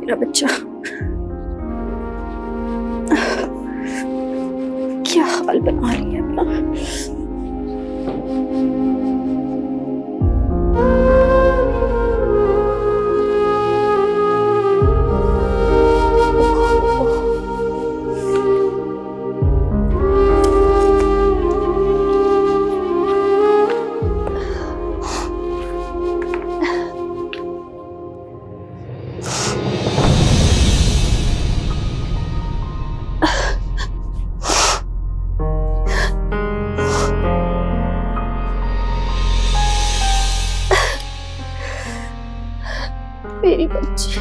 मेरा बच्चा। क्या हाल बना रही है अपना। मेरी बच्ची।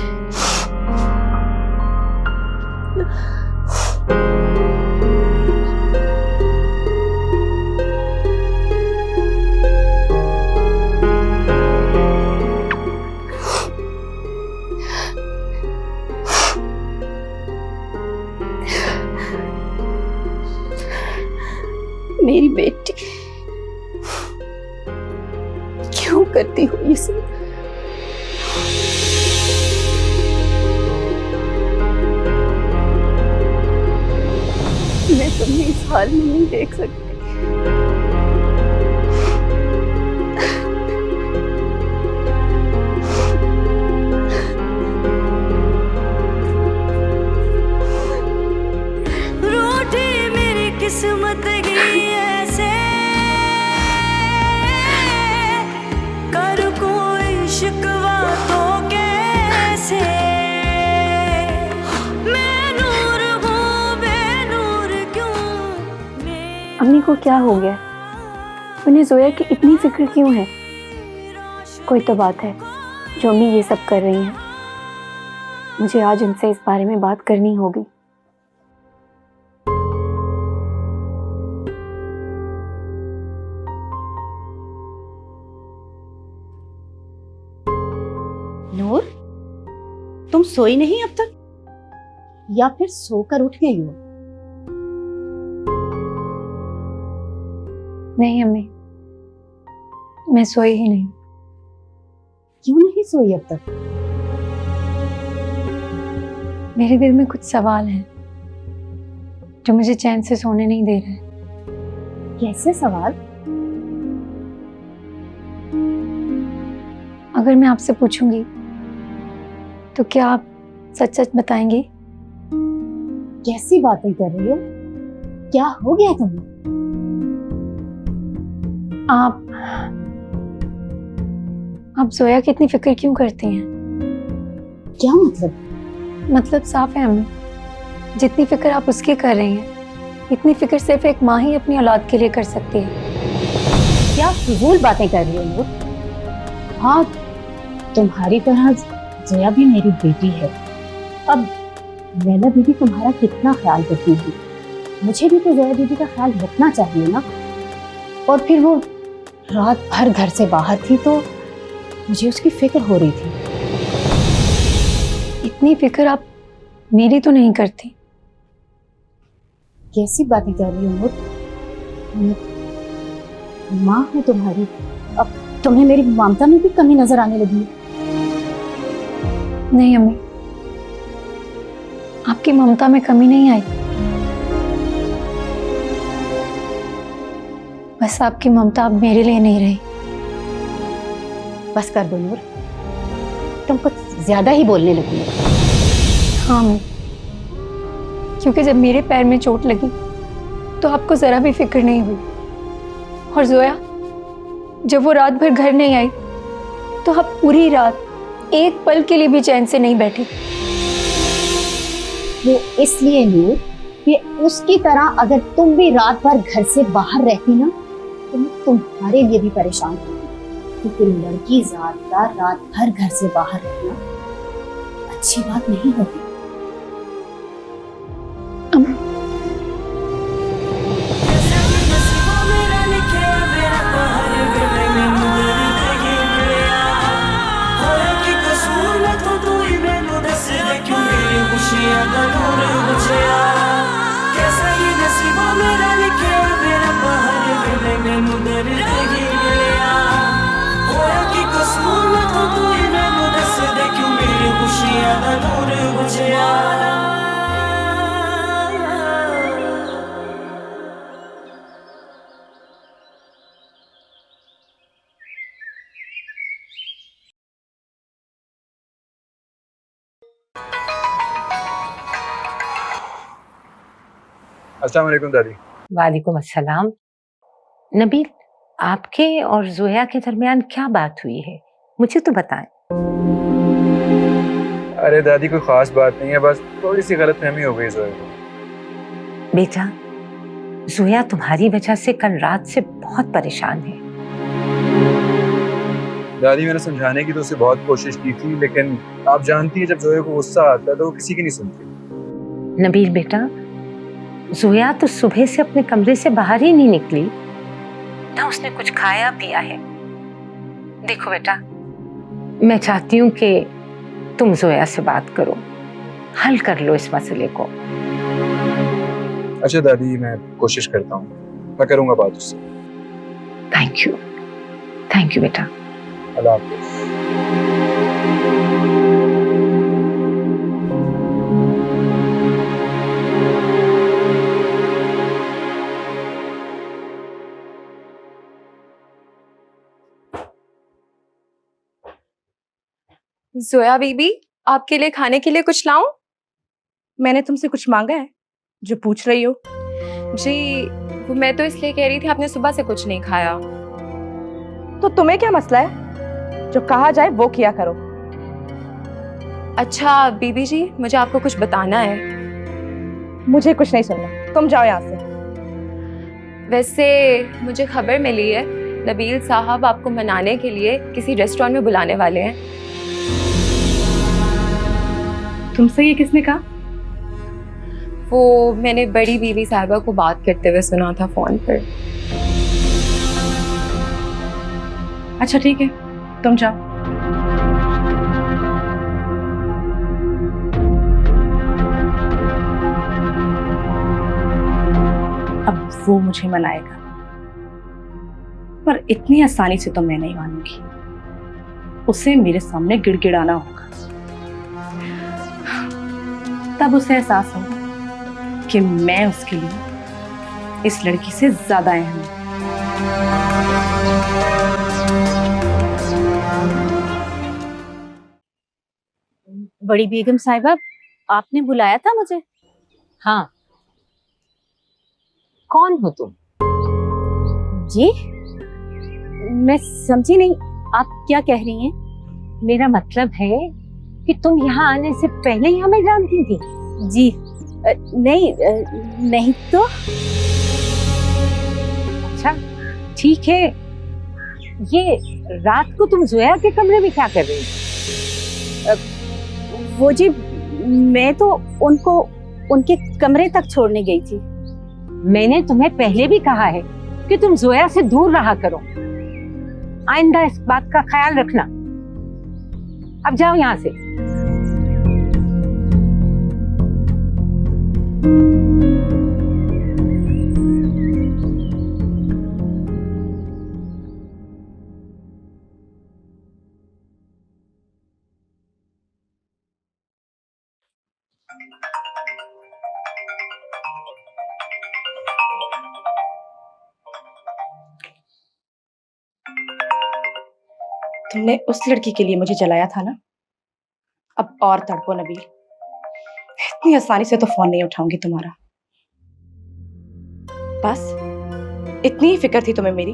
मेरी बेटी, क्यों करती हो ये सब? मैं तुम्हें इस हाल में नहीं देख सकती। रूठी मेरी किस्मत की ऐसे, कर कोई शिकवा तो कैसे। मैं नूर हूँ बेनूर क्यों। अम्मी को क्या हो गया? उन्हें जोया की इतनी फिक्र क्यों है? कोई तो बात है जो अम्मी ये सब कर रही हैं। मुझे आज उनसे इस बारे में बात करनी होगी। नूर, तुम सोई नहीं अब तक, या फिर सोकर उठ गई हो? नहीं अम्मी, मैं सोई ही नहीं। क्यों नहीं सोई अब तक? मेरे दिल में कुछ सवाल हैं जो मुझे चैन से सोने नहीं दे रहे। कैसे सवाल? अगर मैं आपसे पूछूंगी तो क्या आप सच सच बताएंगी? कैसी बातें कर रही हो? क्या हो गया तुम्हें? आप जोया की इतनी फिक्र क्यों करती हैं? क्या मतलब? मतलब साफ है अम्मी, जितनी फिक्र आप उसकी कर रही हैं, इतनी फिक्र सिर्फ एक माँ ही अपनी औलाद के लिए कर सकती है। क्या फजूल बातें कर रही हो नूर? हाँ, तुम्हारी तरह जोया भी मेरी बेटी है। अब लैला दीदी तुम्हारा कितना ख्याल करती है, मुझे भी तो जोया दीदी का ख्याल रखना चाहिए ना। और फिर वो रात भर घर से बाहर थी तो मुझे उसकी फिक्र हो रही थी। इतनी फिक्र आप मेरी तो नहीं करती? कैसी बातें कर रही हो नूर? मैं माँ हूँ तुम्हारी। अब तुम्हें मेरी ममता में भी कमी नजर आने लगी है? नहीं अम्मी, आपकी ममता में कमी नहीं आई। बस आपकी ममता अब मेरे लिए नहीं रही। बस कर दो नूर, तुम कुछ ज्यादा ही बोलने लगी हो। हाँ अम्मी, क्योंकि जब मेरे पैर में चोट लगी तो आपको जरा भी फिक्र नहीं हुई। और जोया, जब वो रात भर घर नहीं आई तो आप पूरी रात एक पल के लिए भी चैन से नहीं बैठी। वो इसलिए नूर कि उसकी तरह अगर तुम भी रात भर घर से बाहर रहती ना तो मैं तुम्हारे लिए भी परेशान होती। क्योंकि लड़की ज्यादा रात भर घर से बाहर रहना अच्छी बात नहीं होती। खुशियां अस्सलाम वालेकुम दादी। वालेकुम अस्सलाम। नबील, आपके और जोया के दरमियान क्या बात हुई है, मुझे तो बताएं। अरे दादी कोई खास बात नहीं है, बस थोड़ी सी गलतफहमी हो गई जोया को। बेटा, जोया तुम्हारी वजह से कल रात से बहुत परेशान है। दादी मैंने समझाने की तो उसे बहुत कोशिश की थी, लेकिन आप जानती हैं जब जोया को गुस्सा आता है तो वो किसी की नहीं सुनती। नबील बेटा, जोया तो सुबह से अपने कमरे से बाहर ही नहीं निकली, ना उसने कुछ खाया पिया है। देखो बेटा, मैं चाहती हूँ कि तुम जोया से बात करो, हल कर लो इस मसले को। अच्छा दादी, मैं कोशिश करता हूँ, मैं करूँगा बात उससे। थैंक यू बेटा। अल्लाह हाफ़िज़। जोया बीबी, आपके लिए खाने के लिए कुछ लाऊं? मैंने तुमसे कुछ मांगा है जो पूछ रही हो? जी, वो मैं तो इसलिए कह रही थी, आपने सुबह से कुछ नहीं खाया। तो तुम्हें क्या मसला है? जो कहा जाए वो किया करो। अच्छा बीबी जी, मुझे आपको कुछ बताना है। मुझे कुछ नहीं सुनना, तुम जाओ यहाँ से। वैसे मुझे खबर मिली है, नबील साहब आपको मनाने के लिए किसी रेस्टोरेंट में बुलाने वाले हैं। तुमसे ये किसने कहा? वो मैंने बड़ी बीवी साहिबा को बात करते हुए सुना था फोन पर। अच्छा ठीक है, तुम जाओ। अब वो मुझे मनाएगा, पर इतनी आसानी से तो मैं नहीं मानूंगी। उसे मेरे सामने गिड़गिड़ाना होगा, तब उसे एहसास होगा कि मैं उसके लिए इस लड़की से ज्यादा अहम हूं। बड़ी बेगम साहिबा, आपने बुलाया था मुझे? हाँ। कौन हो तुम? जी, मैं समझी नहीं, आप क्या कह रही हैं? मेरा मतलब है कि तुम यहाँ आने से पहले ही हमें जानती थी? जी नहीं तो। अच्छा ठीक है, ये रात को तुम जोया के कमरे में क्या कर रही थी? वो जी, मैं तो उनको उनके कमरे तक छोड़ने गई थी। मैंने तुम्हें पहले भी कहा है कि तुम जोया से दूर रहा करो, आइंदा इस बात का ख्याल रखना। अब जाओ यहाँ से। तुमने उस लड़की के लिए मुझे जलाया था ना, अब और तड़पो नबील। इतनी आसानी से तो फोन नहीं उठाऊंगी तुम्हारा। बस इतनी ही फिक्र थी तुम्हें मेरी।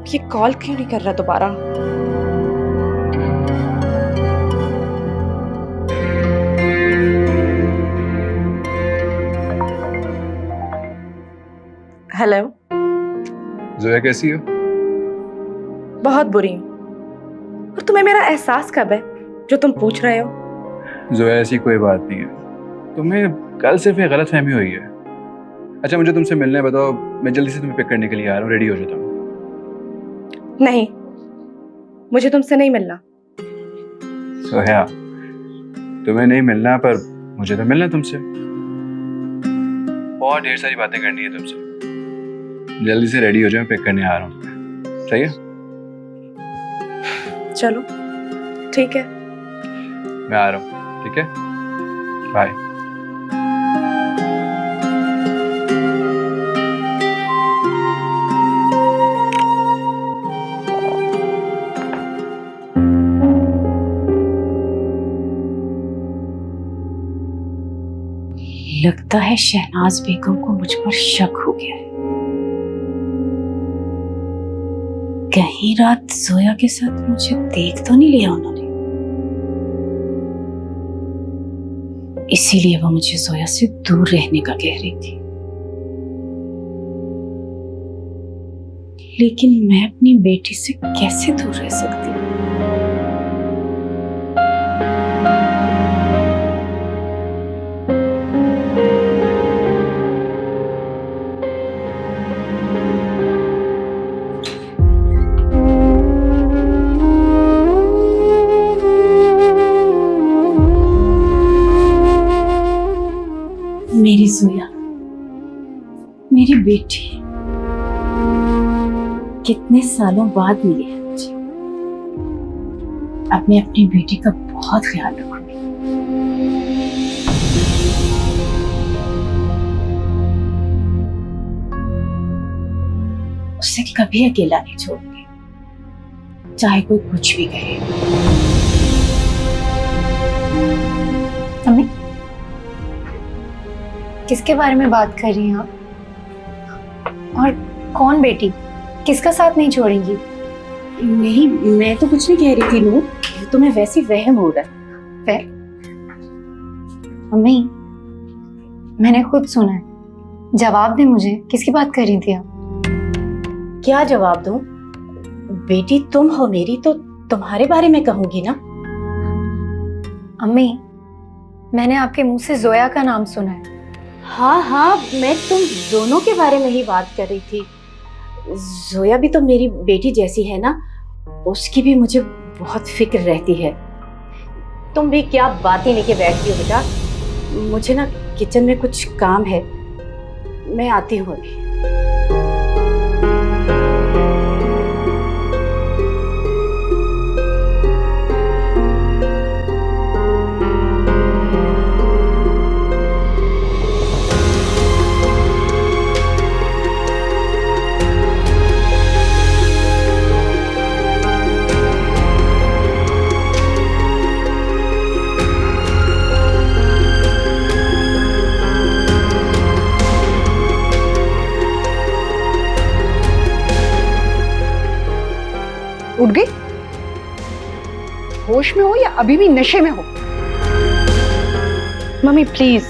ये कॉल क्यों नहीं कर रहा दोबारा? हेलो। जोया कैसी हो? बहुत बुरी हूं। और तुम्हें मेरा एहसास कब है जो तुम पूछ रहे हो? जोया ऐसी कोई बात नहीं है, तुम्हें कल सिर्फ एक गलतफहमी हुई है। अच्छा मुझे तुमसे मिलना है, बताओ, मैं जल्दी से तुम्हें पिक करने के लिए आ रहा हूँ, रेडी हो जाता हूँ। नहीं, मुझे तुमसे नहीं मिलना। जोया, तुम्हें नहीं मिलना पर मुझे तो मिलना है तुमसे। बहुत ढेर सारी बातें करनी है तुमसे। जल्दी से रेडी हो जाओ, पिक करने आ रहा हूँ। सही है? चलो ठीक है, मैं आ रहा हूँ। ठीक है, बाय। लगता है शहनाज बेगम को मुझ पर शक हो गया है। कहीं रात जोया के साथ मुझे देख तो नहीं लिया उन्होंने, इसीलिए वो मुझे जोया से दूर रहने का कह रही थी। लेकिन मैं अपनी बेटी से कैसे दूर रह सकती हूँ? मेरी जोया, मेरी बेटी, कितने सालों बाद मिली है मुझे। अब मैं अपनी बेटी का बहुत ख्याल रखूंगी। उसे कभी अकेला नहीं छोड़ूंगी, चाहे कोई कुछ भी कहे। अम्मी, किसके बारे में बात कर रही हैं आप? और कौन बेटी? किसका साथ नहीं छोड़ेंगी? नहीं, मैं तो कुछ नहीं कह रही थी नूर, तुम्हें वैसे वहम हो रहा है। अम्मी, मैंने खुद सुना है। जवाब दे मुझे, किसकी बात कर रही थी आप? क्या जवाब दूं? बेटी तुम हो मेरी, तो तुम्हारे बारे में कहूंगी ना। अम्मी, मैंने आपके मुंह से जोया का नाम सुना है। हाँ हाँ, मैं तुम दोनों के बारे में ही बात कर रही थी। जोया भी तो मेरी बेटी जैसी है ना, उसकी भी मुझे बहुत फिक्र रहती है। तुम भी क्या बातें लेके बैठती हो बेटा? मुझे ना किचन में कुछ काम है, मैं आती हूँ अभी। उठ गई? होश में हो या अभी भी नशे में हो? Mummy please.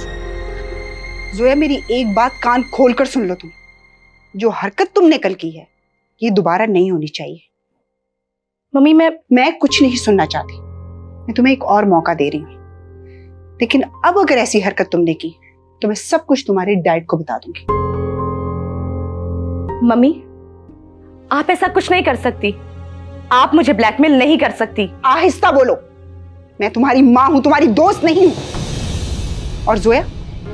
जोया, मेरी एक बात कान खोलकर सुन लो तुम। जो हरकत तुमने कल की है, ये दोबारा नहीं होनी चाहिए। मम्मी मैं कुछ नहीं सुनना चाहती। मैं तुम्हें एक और मौका दे रही हूँ, लेकिन अब अगर ऐसी हरकत तुमने की तो मैं सब कुछ तुम्हारे डैड को बता दूंगी। मम्मी, आप ऐसा कुछ नहीं कर सकती। आप मुझे ब्लैकमेल नहीं कर सकती। आहिस्ता बोलो, मैं तुम्हारी माँ हूं, तुम्हारी दोस्त नहीं हूं। और जोया,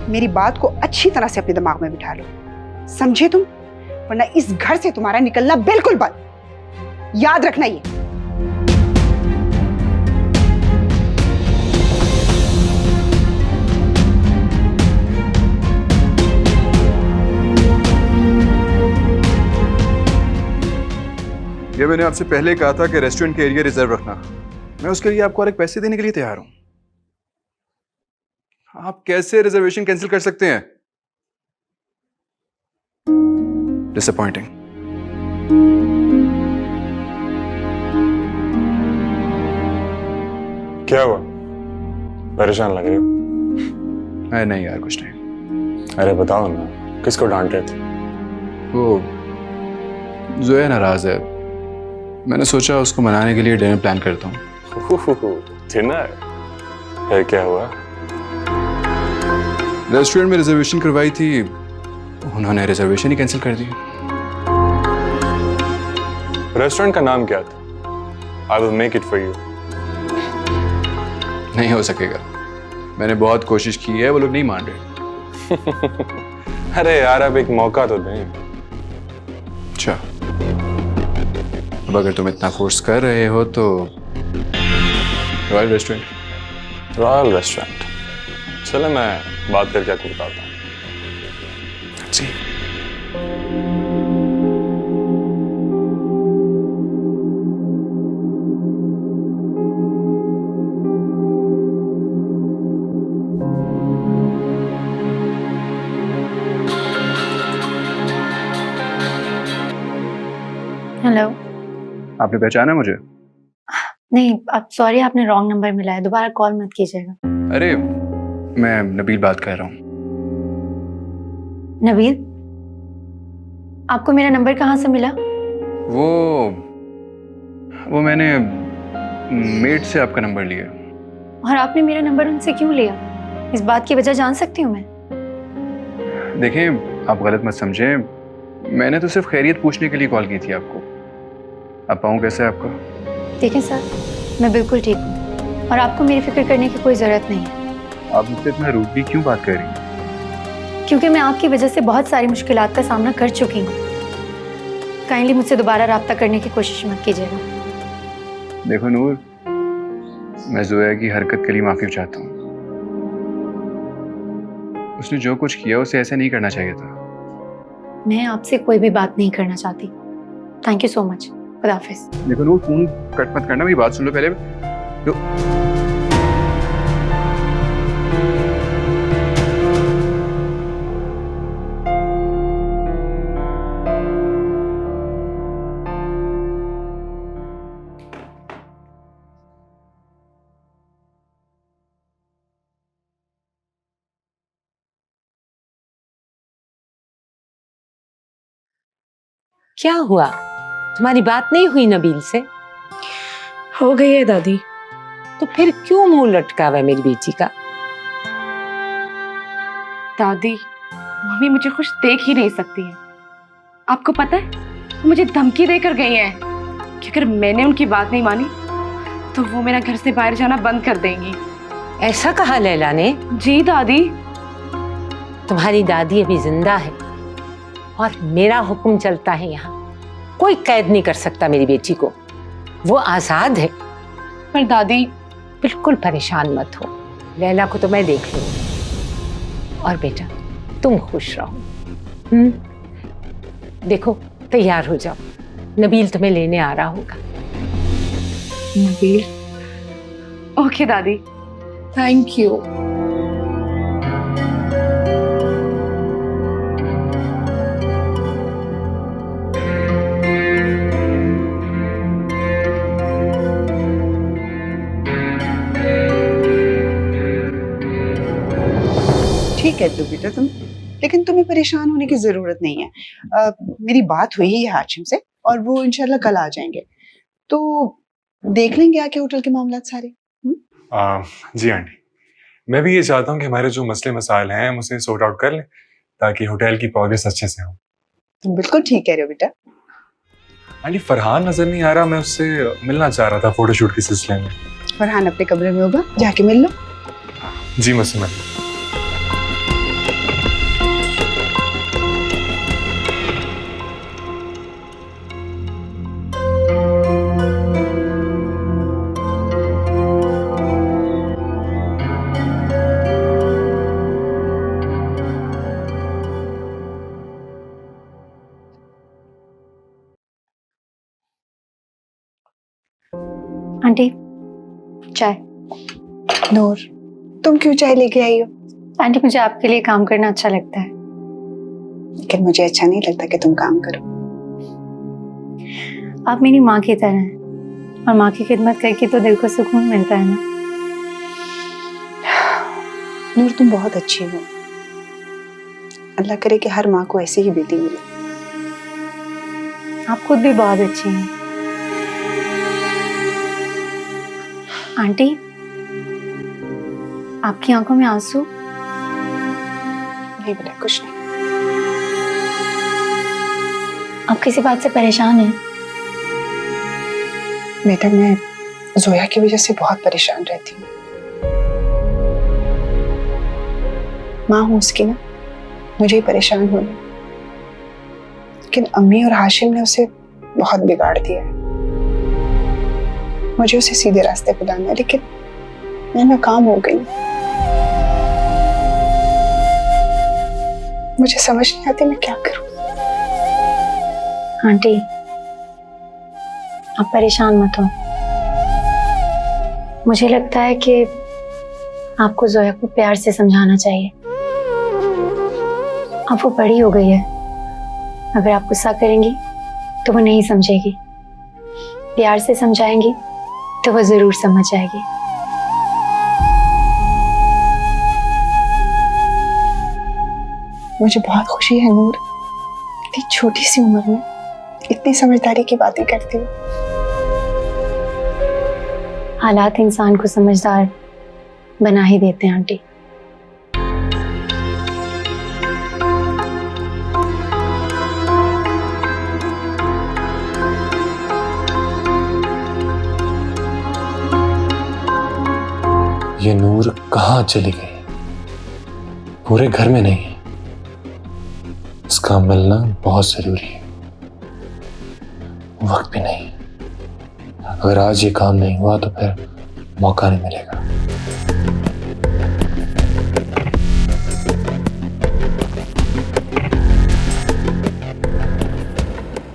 मेरी बात को अच्छी तरह से अपने दिमाग में बिठा लो, समझे तुम? वरना इस घर से तुम्हारा निकलना बिल्कुल बंद। याद रखना ये। ये मैंने आपसे पहले कहा था कि रेस्टोरेंट के एरिया रिजर्व रखना। मैं उसके लिए आपको और एक पैसे देने के लिए तैयार हूं। आप कैसे रिजर्वेशन कैंसिल कर सकते हैं? डिसअपॉइंटिंग। क्या हुआ? परेशान लग रहे हो? अरे नहीं यार, कुछ नहीं। अरे बताओ ना, किसको डांट रहे थे? वो जोया नाराज है, मैंने सोचा उसको मनाने के लिए डिनर प्लान करता हूँ। डिनर? फिर क्या हुआ? रेस्टोरेंट में रिजर्वेशन करवाई थी, उन्होंने रिजर्वेशन ही कैंसिल कर दी। रेस्टोरेंट का नाम क्या था? I will make it for you. नहीं हो सकेगा, मैंने बहुत कोशिश की है, वो लोग नहीं मान रहे। अरे यार, अब एक मौका तो दें। अच्छा, अब अगर तुम इतना फोर्स कर रहे हो तो रॉयल रेस्टोरेंट। Royal restaurant? चलो मैं बात करके आपको बताता हूँ। जी। हेलो। आपने पहचाना मुझे? नहीं, आप सॉरी, आपने रॉन्ग नंबर मिलाया, दोबारा कॉल मत कीजिएगा। अरे मैं नबील बात कर रहा हूँ। नबील, आपको मेरा नंबर कहाँ से मिला? वो मैंने मेट से आपका नंबर लिया। और आपने मेरा नंबर उनसे क्यों लिया? इस बात की वजह जान सकती हूँ मैं? देखें, आप गलत मत समझें, मैंने तो सिर्फ खैरियत पूछने के लिए कॉल की थी आपको। अब पाऊँ कैसे है आपका? देखें सर, मैं बिल्कुल ठीक हूँ और आपको मेरी फिक्र करने की कोई ज़रूरत नहीं है। आप मुझसे इतना रूडली क्यों बात कर रही हैं? क्योंकि मैं आपकी वजह से बहुत सारी मुश्किलात का सामना कर चुकी हूँ। काइंडली मुझसे दोबारा रब्ता करने की कोशिश मत कीजिएगा। देखो नूर, मैं जोया की हरकत के लिए माफ़ी चाहता हूँ। उसने जो कुछ किया उसे ऐसे नहीं करना चाहिए था। मैं आपसे कोई भी बात नहीं करना चाहती। Thank you so much. खुदा हाफिज़। देखो नूर, फोन कट मत करना, मेरी बात सुन लो पहले। क्या हुआ? तुम्हारी बात नहीं हुई नबील से? हो गई है दादी। तो फिर क्यों मुंह लटका हुआ है मेरी बेटी का? दादी, मम्मी मुझे खुश देख ही नहीं सकती है। आपको पता है, वो मुझे धमकी देकर गई हैं कि अगर मैंने उनकी बात नहीं मानी तो वो मेरा घर से बाहर जाना बंद कर देंगी। ऐसा कहा लैला ने? जी दादी। तुम्हारी दादी अभी जिंदा है और मेरा हुक्म चलता है यहाँ। कोई कैद नहीं कर सकता मेरी बेटी को, वो आजाद है। पर दादी, बिल्कुल परेशान मत हो, लैला को तो मैं देख लूंगी। और बेटा, तुम खुश रहो। देखो, तैयार हो जाओ, नबील तुम्हें लेने आ रहा होगा। नबील? ओके दादी, थैंक यू। ठीक है तो बेटा तुम, लेकिन तुम्हें परेशान होने की जरूरत नहीं है। मेरी बात हुई है हाशिम से और वो इंशाल्लाह कल आ जाएंगे, तो देख लेंगे आके होटल के मामला सारे। जी आंटी, मैं भी ये चाहता हूँ कि हमारे जो मसले मसाइल हैं हम उसे सॉर्ट आउट कर लें ताकि होटल की प्रोग्रेस अच्छे से हो। तुम बिल्कुल ठीक कह रहे हो बेटा। आंटी, फरहान नजर नहीं आ रहा, मैं उससे मिलना चाह रहा था फोटोशूट के सिलसिले में। फरहान अपने कमरे में होगा, जाके मिल लो। जी मुझसे मिल। आंटी, चाय। नूर, तुम क्यों चाय लेके आई हो? आंटी, मुझे आपके लिए काम करना अच्छा लगता है। लेकिन मुझे अच्छा नहीं लगता कि तुम काम करो। आप मेरी माँ की तरह हैं और माँ की खिदमत करके तो दिल को सुकून मिलता है ना। नूर, तुम बहुत अच्छी हो। अल्लाह करे कि हर माँ को ऐसी ही बेटी मिले। आप खुद भी बहुत अच्छी हैं। आंटी, आपकी आंखों में आंसू? नहीं बेटा, कुछ नहीं। आप किसी बात से परेशान हैं? बेटा, मैं जोया की वजह से बहुत परेशान रहती हूँ। माँ हूँ उसकी ना, मुझे ही परेशान होना। लेकिन अम्मी और हाशिम ने उसे बहुत बिगाड़ दिया है। मुझे उसे सीधे रास्ते पे लाना है, लेकिन मैं नाकाम हो गई। मुझे समझ नहीं आती मैं क्या करूं। आंटी, आप परेशान मत हो। मुझे लगता है कि आपको जोया को प्यार से समझाना चाहिए। अब वो बड़ी हो गई है, अगर आप गुस्सा करेंगी तो वो नहीं समझेगी। प्यार से समझाएंगी तो वो जरूर समझ जाएगी। मुझे बहुत खुशी है नूर, इतनी छोटी सी उम्र में इतनी समझदारी की बातें करती हो। हालात इंसान को समझदार बना ही देते हैं आंटी। ये नूर कहाँ चली गई? पूरे घर में नहीं है। इसका मिलना बहुत जरूरी है। वक्त भी नहीं। अगर आज ये काम नहीं हुआ तो फिर मौका नहीं मिलेगा।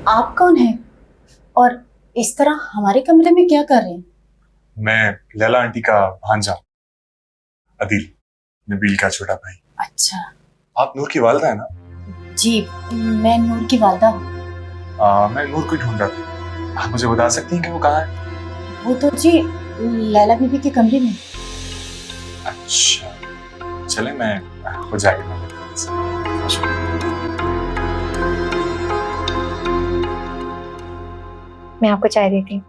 आप कौन हैं? और इस तरह हमारे कमरे में क्या कर रहे हैं? मैं लैला आंटी का भांजा, अदील, नबील का छोटा भाई। अच्छा। आप नूर की वालदा है ना? जी, मैं नूर की वालदा हूँ। मैं नूर को ढूंढ रहा था। आप मुझे बता सकती हैं कि वो कहाँ है? वो तो जी लैला बीबी के कमरे में। अच्छा, चले मैं हो जाएगा। मैं आपको चाय देती हूँ।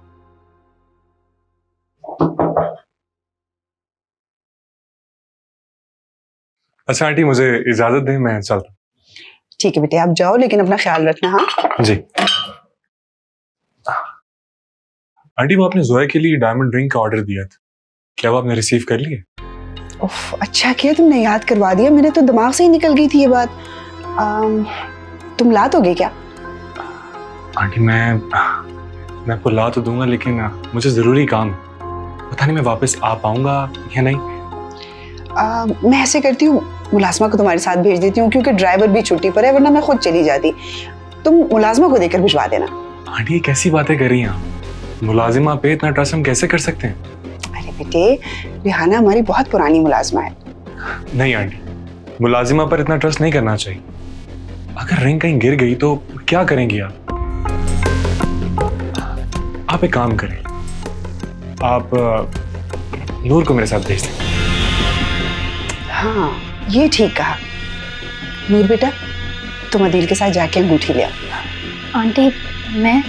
अच्छा आंटी, मुझे इजाजत दें, मैं चलता हूँ। ठीक है बेटे, आप जाओ, लेकिन अपना ख्याल रखना। हाँ जी। आंटी, वो आपने जोया के लिए डायमंड रिंग का ऑर्डर दिया था, क्या वो आपने रिसीव कर लिया? उफ, अच्छा किया तुमने याद करवा दिया, मेरे तो दिमाग से ही निकल गई थी ये बात। तुम ला दोगे क्या? आंटी, मैं आपको ला तो दूंगा, लेकिन मुझे जरूरी काम है। पता नहीं मैं वापस आ पाऊंगा या नहीं। मैं ऐसे करती हूँ, मुलाजमा को तुम्हारे साथ भेज देती हूँ, क्योंकि ड्राइवर भी छुट्टी पर है, वरना मैं खुद चली जाती। तुम मुलाजमा को देकर भिजवा देना। आंटी, ये कैसी बातें कर रही हैं आप? मुलाजिमा पे इतना ट्रस्ट हम कैसे कर सकते हैं? अरे बेटे, रिहाना हमारी बहुत पुरानी मुलाजमा है। नहीं आंटी, मुलाजिमा पर इतना ट्रस्ट नहीं करना चाहिए। अगर रिंग कहीं गिर गई तो क्या करेंगी आप? आप एक काम करें, आप नूर को मेरे साथ भेज दें। हाँ, ये ठीक कहा। नूर बेटा, तुम अदील के साथ जाके अंगूठी ले आओ। आंटी, मैं?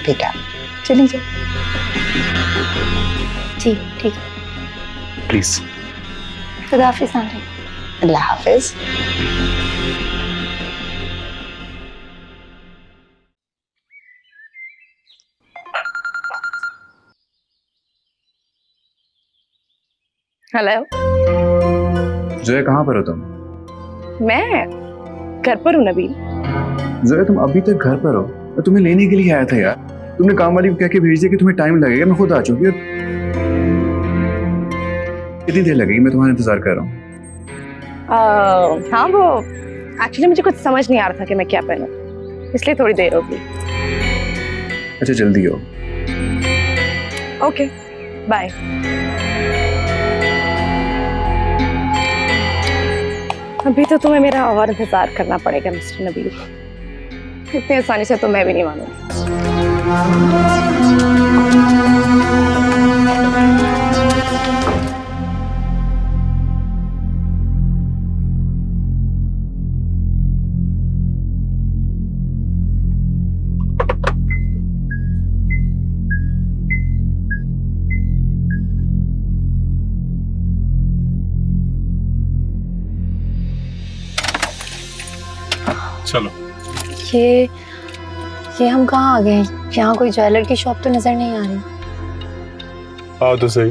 बेटा चली जाओ। जी ठीक है। प्लीज। खुदा हाफिज आंटी। अल्लाह हाफिज। हेलो। जोया, कहाँ पर हो तुम? मैं घर पर हूँ नबील। जोया, तुम अभी तक घर पर हो? मैं तुम्हें लेने के लिए आया था यार। तुमने काम वाली को कह के भेज दिया कि तुम्हें टाइम लगेगा, मैं खुद आ चुकी हूँ। कितनी देर लगेगी? मैं तुम्हारा इंतजार कर रहा हूँ। हाँ, वो एक्चुअली मुझे कुछ समझ नहीं आ रहा था कि मैं क्या पहनूं, इसलिए थोड़ी देर होगी। अच्छा, जल्दी हो। Okay, bye. अभी तो तुम्हें मेरा और इंतजार करना पड़ेगा मिस्टर नबील। इतनी आसानी से तो मैं भी नहीं मानूंगी। चलो। ये हम कहाँ आ गए? यहाँ कोई ज्वेलर की शॉप तो नजर नहीं आ रही। आओ तो सही,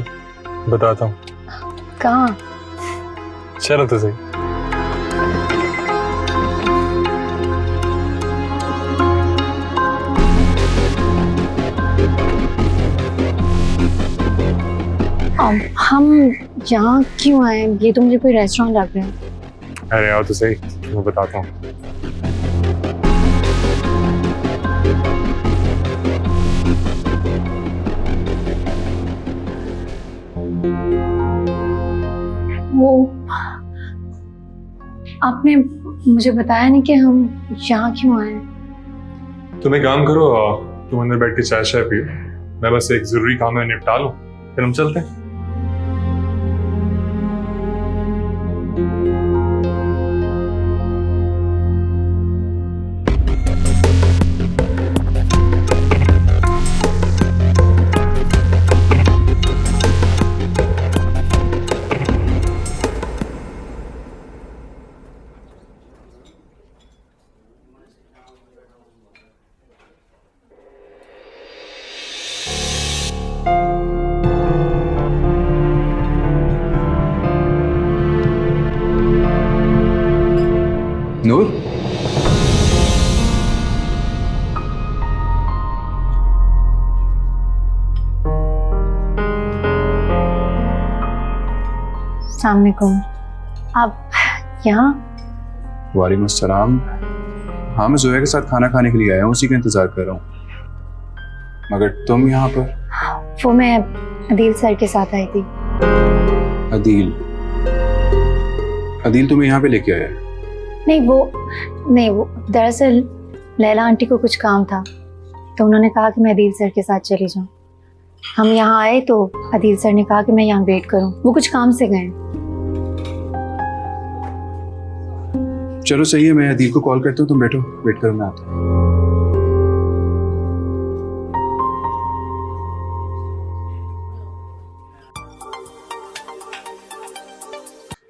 बताता हूँ। कहाँ? चलो तो सही। हम यहाँ क्यों आए? ये तो मुझे कोई रेस्टोरेंट लग रहा है। अरे आओ तो सही, मैं बताता हूँ। वो आपने मुझे बताया नहीं कि हम यहाँ क्यों आए। तुम एक काम करो, तुम अंदर बैठ के चाय शाय पियो, मैं बस एक जरूरी काम है निपटा लूं, फिर हम चलते हैं। नूर, अस्सलाम वालेकुम। आप यहाँ? वालेकुम अस्सलाम। हाँ, मैं जोया के साथ खाना खाने के लिए आया हूँ, उसी का इंतजार कर रहा हूँ। मगर तुम यहाँ पर? वो मैं अदील सर के साथ आई थी। अदील? अदील तुम्हें यहाँ पे लेके आया है? नहीं वो दरअसल लैला आंटी को कुछ काम था, तो उन्होंने कहा कि मैं अदील सर के साथ चली जाऊँ। हम यहाँ आए तो अदील सर ने कहा कि मैं यहाँ वेट करूँ, वो कुछ काम से गए। चलो सही है, मैं अदील को कॉल करता हूँ, तुम बैठो, वेट करो, मैं आता हूँ।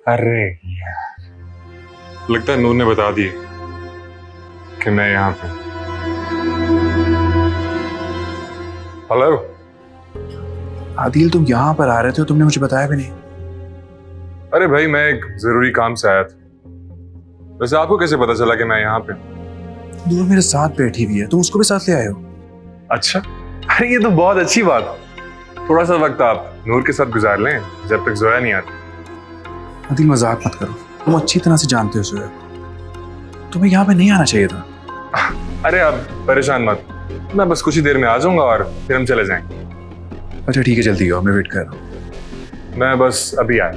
अरे लगता है नूर ने बता दी कि मैं यहाँ पे। हेलो आदिल, तुम यहाँ पर आ रहे थे और तुमने मुझे बताया भी नहीं। अरे भाई, मैं एक जरूरी काम से आया था। वैसे आपको कैसे पता चला कि मैं यहाँ पे? नूर मेरे साथ बैठी हुई है, तुम उसको भी साथ ले आए हो? अच्छा, अरे ये तो बहुत अच्छी बात है। थोड़ा सा वक्त आप नूर के साथ गुजार लें जब तक जोया नहीं आती। आदिल, मजाक मत करो, तुम अच्छी तरह से जानते हो जोया को। तुम्हें यहाँ पे नहीं आना चाहिए था। अरे आप परेशान मत, मैं बस कुछ ही देर में आ जाऊंगा और फिर हम चले जाएंगे। अच्छा ठीक है, जल्दी आओ, मैं वेट कर रहा हूँ। मैं बस अभी आया।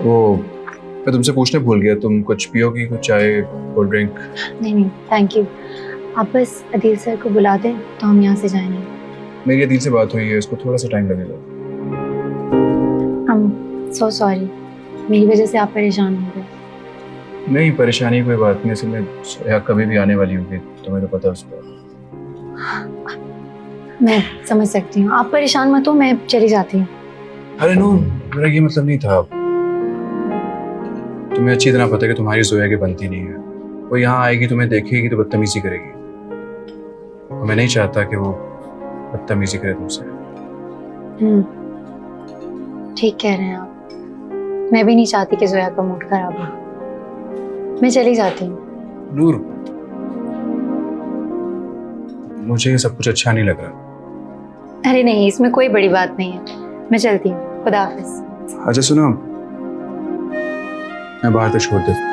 वो मैं तुमसे पूछने भूल गया, तुम कुछ पियोगी? कुछ चाय, कोल्ड ड्रिंक? नहीं थैंक यू, आप बस अदील सर को बुला दें तो हम यहाँ से जाएंगे। मेरी अदील से बात हुई है, इसको थोड़ा सा टाइम लगेगा। सो सॉरी, मेरी वजह से आप परेशान हो गए। नहीं, परेशानी की कोई बात नहीं, असल में सोया कभी भी आने वाली होगी, तुम्हें तो पता है उसको। मैं समझ सकती हूँ, आप परेशान मत हो, मैं चली जाती हूँ। अरे नो, मेरा ये मतलब नहीं था। तुम्हें अच्छी तरह पता है कि तुम्हारी जोया की बनती नहीं है। वो यहाँ आएगी, तुम्हें देखेगी तो बदतमीजी करेगी, और मैं नहीं चाहता कि वो बदतमीजी करे तुमसे। ठीक कह रहे हैं आप, मैं भी नहीं चाहती कि जोया का मूड खराब हो। मैं चली जाती हूँ। नूर, मुझे ये सब कुछ अच्छा नहीं लग रहा। अरे नहीं, इसमें कोई बड़ी बात नहीं है, मैं चलती हूँ। खुदा हाफिज। अच्छा सुनो, मैं बाहर तक छोड़ देता हूँ।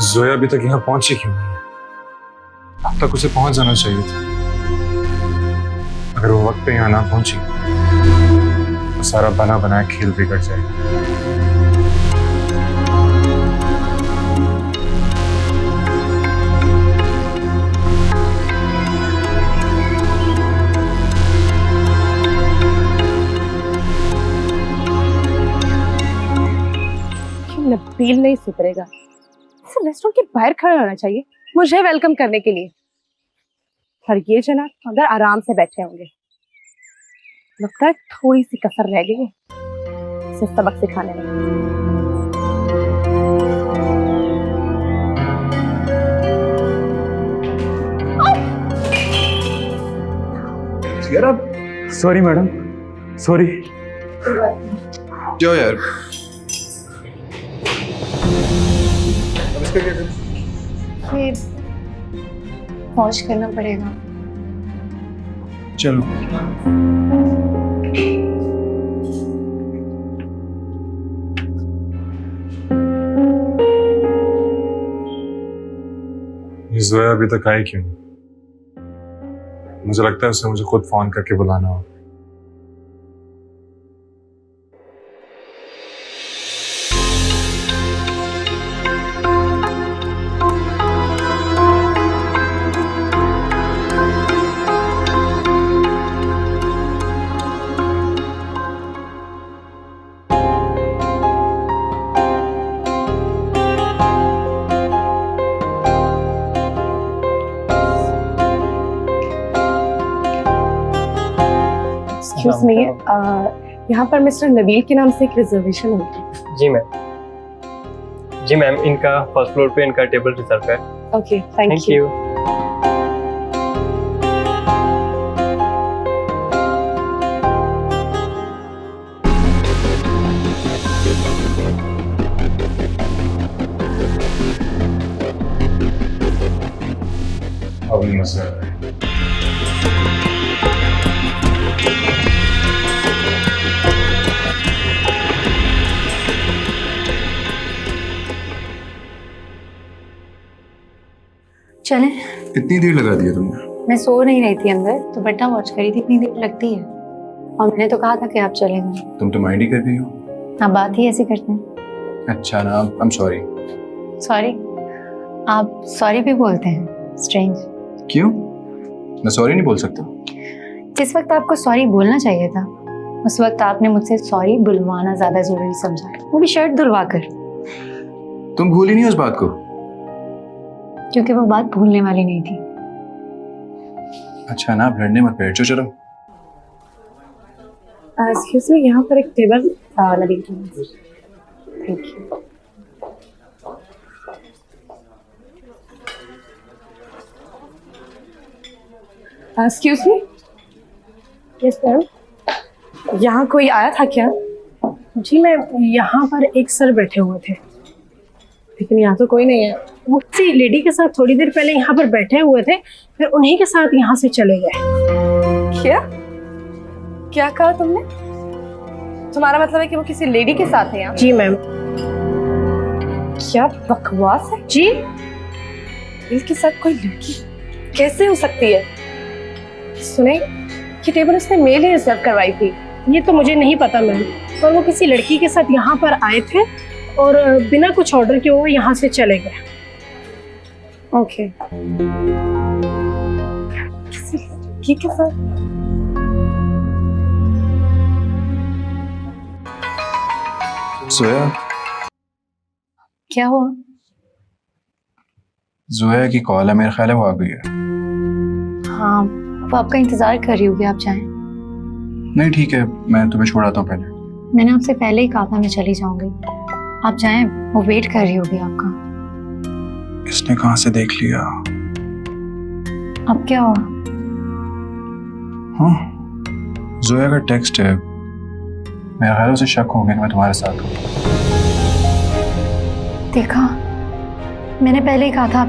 जोया अभी तक यहाँ पहुंची क्यों नहीं है? अब तक उसे पहुंच जाना चाहिए था। अगर वो वक्त पे यहाँ ना पहुंची तो सारा बना बनाया खेल बिगड़ जाएगा। नबील नहीं सुधरेगा, इसे रेस्टोरेंट के बाहर खड़ा होना चाहिए मुझे वेलकम करने के लिए। और ये जनाब अंदर आराम से बैठे होंगे। लगता है थोड़ी सी कसर रह गई है इसे सबक सिखाने में। यार आप, सॉरी मैडम, सॉरी। जाओ यार, अब इसका क्या करें? ये वॉश करना पड़ेगा। चलो। जोया अभी तक आई क्यों नहीं? मुझे लगता है उसे मुझे खुद फोन करके बुलाना होगा। एक्सक्यूज मी, यहाँ पर मिस्टर नबील के नाम से एक रिजर्वेशन होगी। जी मैम इनका फर्स्ट फ्लोर पे इनका टेबल रिजर्व है। Okay, thank you. अब मजा आ रहा है। चलें। इतनी देर लगा दिया तुमने? मैं सो नहीं रही थी अंदर, तो बट्टा वॉच करी थी, इतनी देर लगती है। और मैंने तो कहा था कि आप चले गए। तुम तो माइंड ही कर रही हो। आप बात ही ऐसी करते हैं। अच्छा ना, आई एम सॉरी। सॉरी? आप सॉरी भी बोलते हैं? स्ट्रेंज। क्यों? मैं सॉरी नहीं बोल सकता? जिस वक्त आपको सॉरी बोलना चाहिए था, उस वक्त आपने मुझसे सॉरी बुलवाना ज्यादा जरूरी समझा, वो भी शर्ट धुलवा कर। तुम भूली नहीं उस बात को? क्योंकि वो बात भूलने वाली नहीं थी। अच्छा ना, अब लड़ने मत बैठ जाओ, चलो। एक्सक्यूज मी, यहाँ पर एक टेबल नबील के नाम से। Thank you. Excuse me. Yes ma'am. यहाँ कोई आया था क्या? जी मैम, यहाँ पर एक सर बैठे हुए थे, लेकिन यहाँ तो कोई नहीं है। वो किसी लेडी के साथ थोड़ी देर पहले यहाँ पर बैठे हुए थे, फिर उन्हीं के साथ यहाँ से चले गए। क्या क्या कहा तुमने? तुम्हारा मतलब है कि वो किसी लेडी के साथ है यहाँ? जी मैम। क्या बकवास है जी। इसके साथ कोई लड़की कैसे हो सकती है? सुने, ये टेबल उसने मेरे लिए रिजर्व करवाई थी। ये तो मुझे नहीं पता मैम, पर वो किसी लड़की के साथ यहाँ पर आए थे और बिना कुछ ऑर्डर के वो यहाँ से चले गए। ओके। किसी लड़की के साथ? जोया? क्या हुआ? जोया की कॉल है, मेरा ख्याल है वो आ गई है। हाँ, वो आपका इंतजार कर रही होगी, आप जाएं। नहीं ठीक है, मैं तुम्हें छोड़ाता हूँ पहले। मैंने आपसे पहले ही कहा था मैं चली जाऊंगी, आप जाएं, वो वेट कर रही होगी आपका। इसने कहाँ से देख लिया? अब क्या हुआ? हाँ, जोया का टेक्स्ट है, मेरा ख्याल उसे शक हो गया कि मैं तुम्हारे साथ हूँ। देखा, मैंने पहले ही कहा था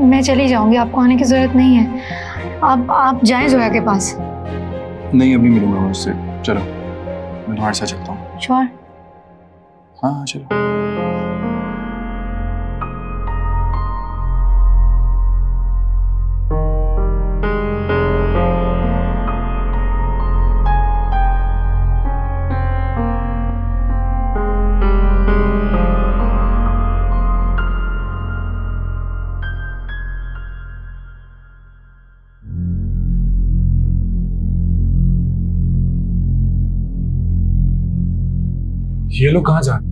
मैं चली जाऊंगी, आपको आने की जरूरत नहीं है। आप जाएं जोया के पास। नहीं, अब नहीं मिलूंगा मैं उससे। चलो, मैं तुम्हारे साथ चलता हूँ। श्योर? हाँ चलो। ये लोग कहाँ जा रहे हैं?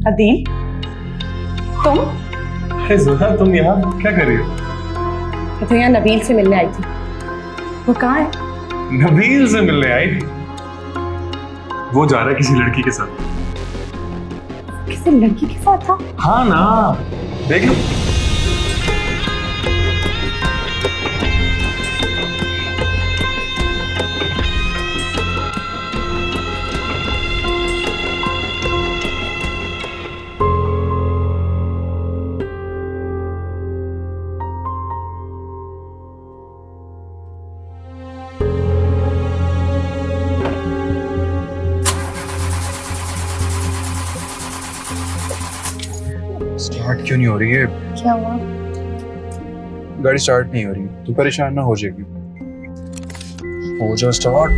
अदील, तुम? अरे जोया, तुम यहाँ क्या कर रही हो? मैं तो यहाँ नबील से मिलने आई थी। वो कहाँ है? नबील से मिलने आई थी? वो जा रहा है किसी लड़की के साथ। किसी लड़की के साथ था? हाँ ना, देख लो। स्टार्ट क्यों नहीं हो रही है? क्या हुआ? गाड़ी स्टार्ट नहीं हो रही। तू परेशान ना हो जाएगी। हो जा स्टार्ट।